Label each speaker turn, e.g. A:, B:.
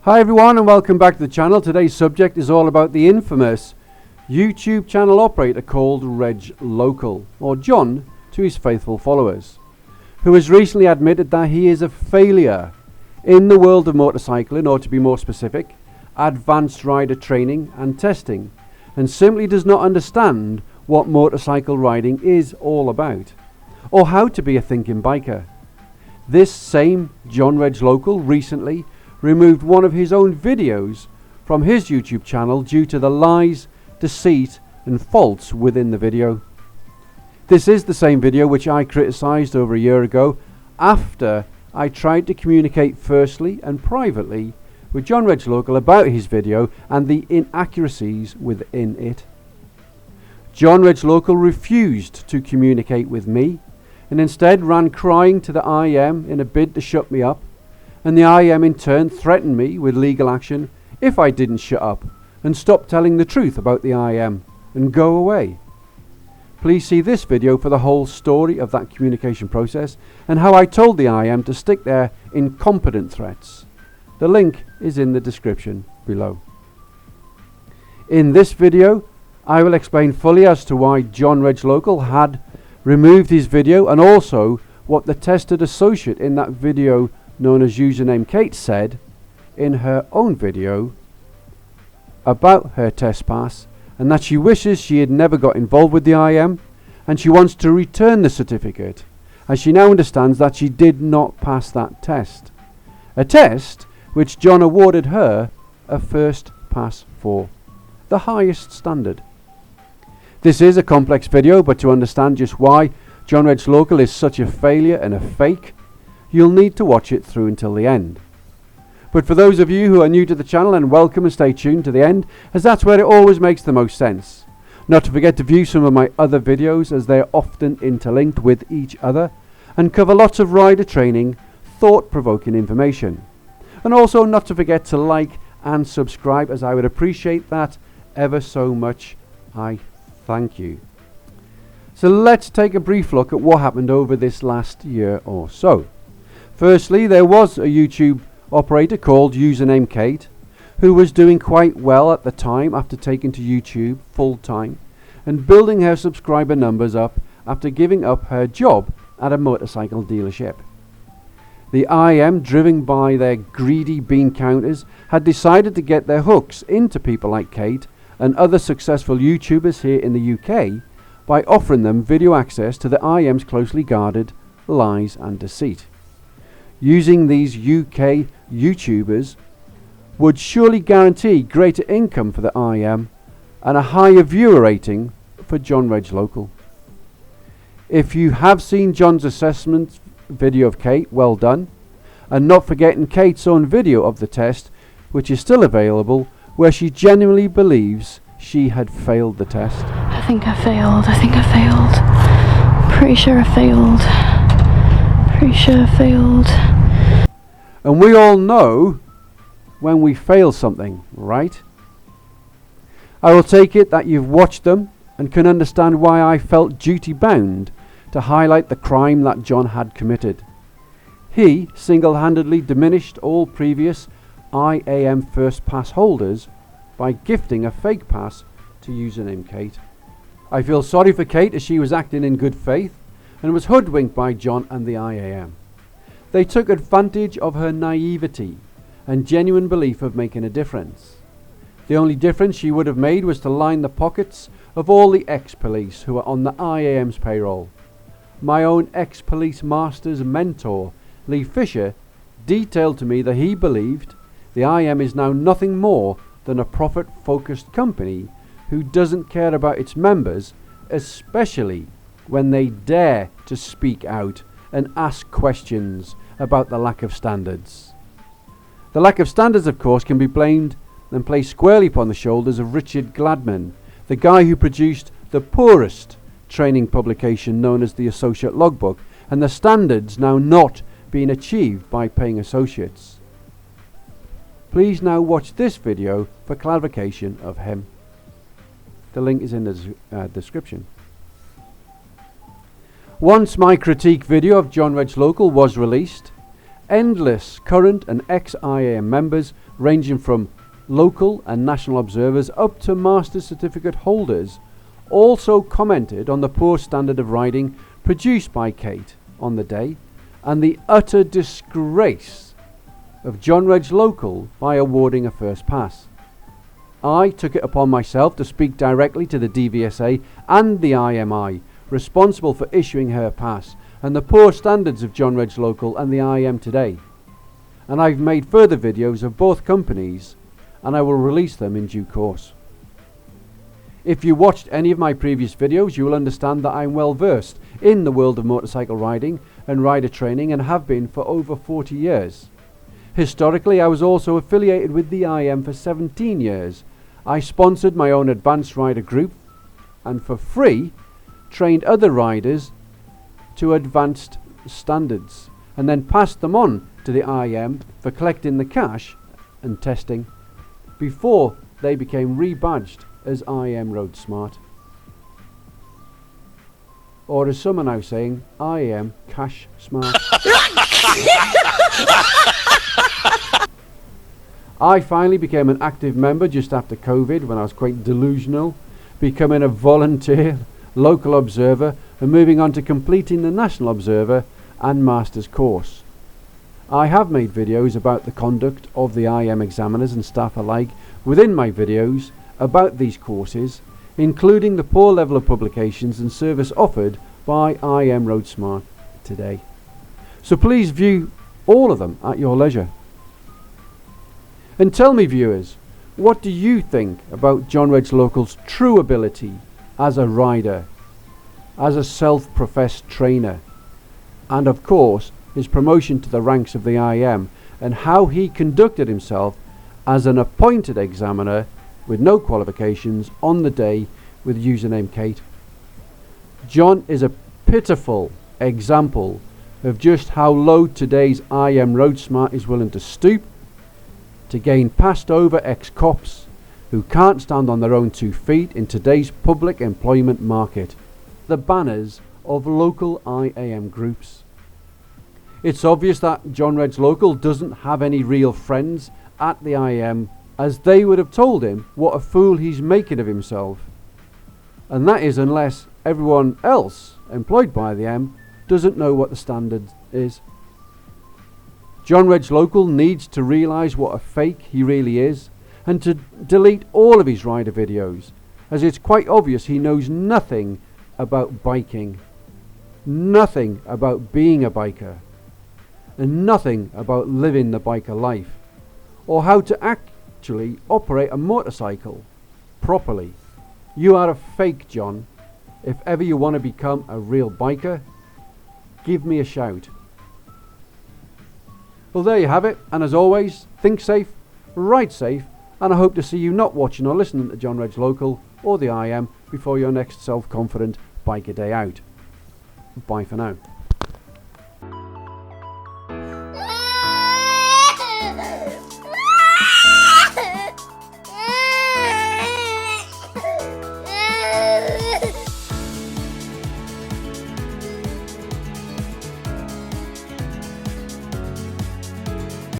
A: Hi everyone and welcome back to the channel. Today's subject is all about the infamous YouTube channel operator called REGLOCAL, or John to his faithful followers, who has recently admitted that he is a failure in the world of motorcycling, or to be more specific, advanced rider training and testing, and simply does not understand what motorcycle riding is all about, or how to be a thinking biker. This same John REGLOCAL recently removed one of his own videos from his YouTube channel due to the lies, deceit and faults within the video. This is the same video which I criticised over a year ago after I tried to communicate firstly and privately with John REGLOCAL about his video and the inaccuracies within it. John REGLOCAL refused to communicate with me and instead ran crying to the IAM in a bid to shut me up, and the IAM in turn threatened me with legal action if I didn't shut up and stop telling the truth about the IAM and go away. Please see this video for the whole story of that communication process and how I told the IAM to stick their incompetent threats. The link is in the description below. In this video, I will explain fully as to why John REGLOCAL had removed his video, and also what the tested associate in that video known as username Kate said in her own video about her test pass, and that she wishes she had never got involved with the IAM, and she wants to return the certificate as she now understands that she did not pass that test, a test which John awarded her a first pass for, the highest standard. This is a complex video, but to understand just why John REGLOCAL is such a failure and a fake, you'll need to watch it through until the end. But for those of you who are new to the channel, and welcome, and stay tuned to the end, as that's where it always makes the most sense. Not to forget to view some of my other videos, as they are often interlinked with each other and cover lots of rider training, thought-provoking information. And also not to forget to like and subscribe, as I would appreciate that ever so much. I thank you. So let's take a brief look at what happened over this last year or so. Firstly, there was a YouTube operator called username Kate, who was doing quite well at the time after taking to YouTube full time and building her subscriber numbers up after giving up her job at a motorcycle dealership. The IAM, driven by their greedy bean counters, had decided to get their hooks into people like Kate and other successful YouTubers here in the UK by offering them video access to the IAM's closely guarded lies and deceit. Using these UK YouTubers would surely guarantee greater income for the IAM and a higher viewer rating for John REGLOCAL. If you have seen John's assessment video of Kate, well done, and not forgetting Kate's own video of the test, which is still available, where she genuinely believes she had failed the test.
B: I think I failed. Pretty sure I failed.
A: And we all know when we fail something, right? I will take it that you've watched them and can understand why I felt duty bound to highlight the crime that John had committed. He single-handedly diminished all previous IAM first pass holders by gifting a fake pass to username Kate. I feel sorry for Kate, as she was acting in good faith and was hoodwinked by John and the IAM. They took advantage of her naivety and genuine belief of making a difference. The only difference she would have made was to line the pockets of all the ex-police who are on the IAM's payroll. My own ex-police master's mentor, Lee Fisher, detailed to me that he believed the IAM is now nothing more than a profit-focused company who doesn't care about its members, especially when they dare to speak out and ask questions about the lack of standards. The lack of standards, of course, can be blamed and placed squarely upon the shoulders of Richard Gladman, the guy who produced the poorest training publication known as the Associate Logbook, and the standards now not being achieved by paying associates. Please now watch this video for clarification of him. The link is in the description. Once my critique video of John REGLOCAL was released, endless current and ex-IAM members ranging from local and national observers up to Master's Certificate holders also commented on the poor standard of riding produced by Kate on the day and the utter disgrace of John Reglocal by awarding a first pass. I took it upon myself to speak directly to the DVSA and the IMI responsible for issuing her pass and the poor standards of John Reglocal and the IAM today. And I've made further videos of both companies and I will release them in due course. If you watched any of my previous videos, you will understand that I'm well versed in the world of motorcycle riding and rider training and have been for over 40 years. Historically, I was also affiliated with the IAM for 17 years. I sponsored my own advanced rider group and for free trained other riders to advanced standards and then passed them on to the IAM for collecting the cash and testing before they became rebadged as IAM Roadsmart. Or as some are now saying, IAM Cash Smart. I finally became an active member just after COVID when I was quite delusional, becoming a volunteer local observer and moving on to completing the National Observer and Master's course. I have made videos about the conduct of the IAM examiners and staff alike within my videos about these courses, including the poor level of publications and service offered by IAM Roadsmart today. So please view all of them at your leisure. And tell me, viewers, what do you think about John Reglocal's true ability as a rider, as a self-professed trainer, and of course his promotion to the ranks of the IAM, and how he conducted himself as an appointed examiner with no qualifications on the day with username Kate. John is a pitiful example of just how low today's IAM Roadsmart is willing to stoop to gain passed over ex-cops who can't stand on their own 2 feet in today's public employment market. The banners of local IAM groups. It's obvious that John Reglocal doesn't have any real friends at the IAM, as they would have told him what a fool he's making of himself. And that is unless everyone else employed by the IAM doesn't know what the standard is. John Reglocal needs to realise what a fake he really is and to delete all of his rider videos, as it's quite obvious he knows nothing about biking, nothing about being a biker, and nothing about living the biker life, or how to actually operate a motorcycle properly. You are a fake, John. If ever you want to become a real biker, give me a shout. Well, there you have it, and as always, think safe, ride safe, and I hope to see you not watching or listening to John Reglocal or the IAM before your next self-confident biker day out. Bye for now.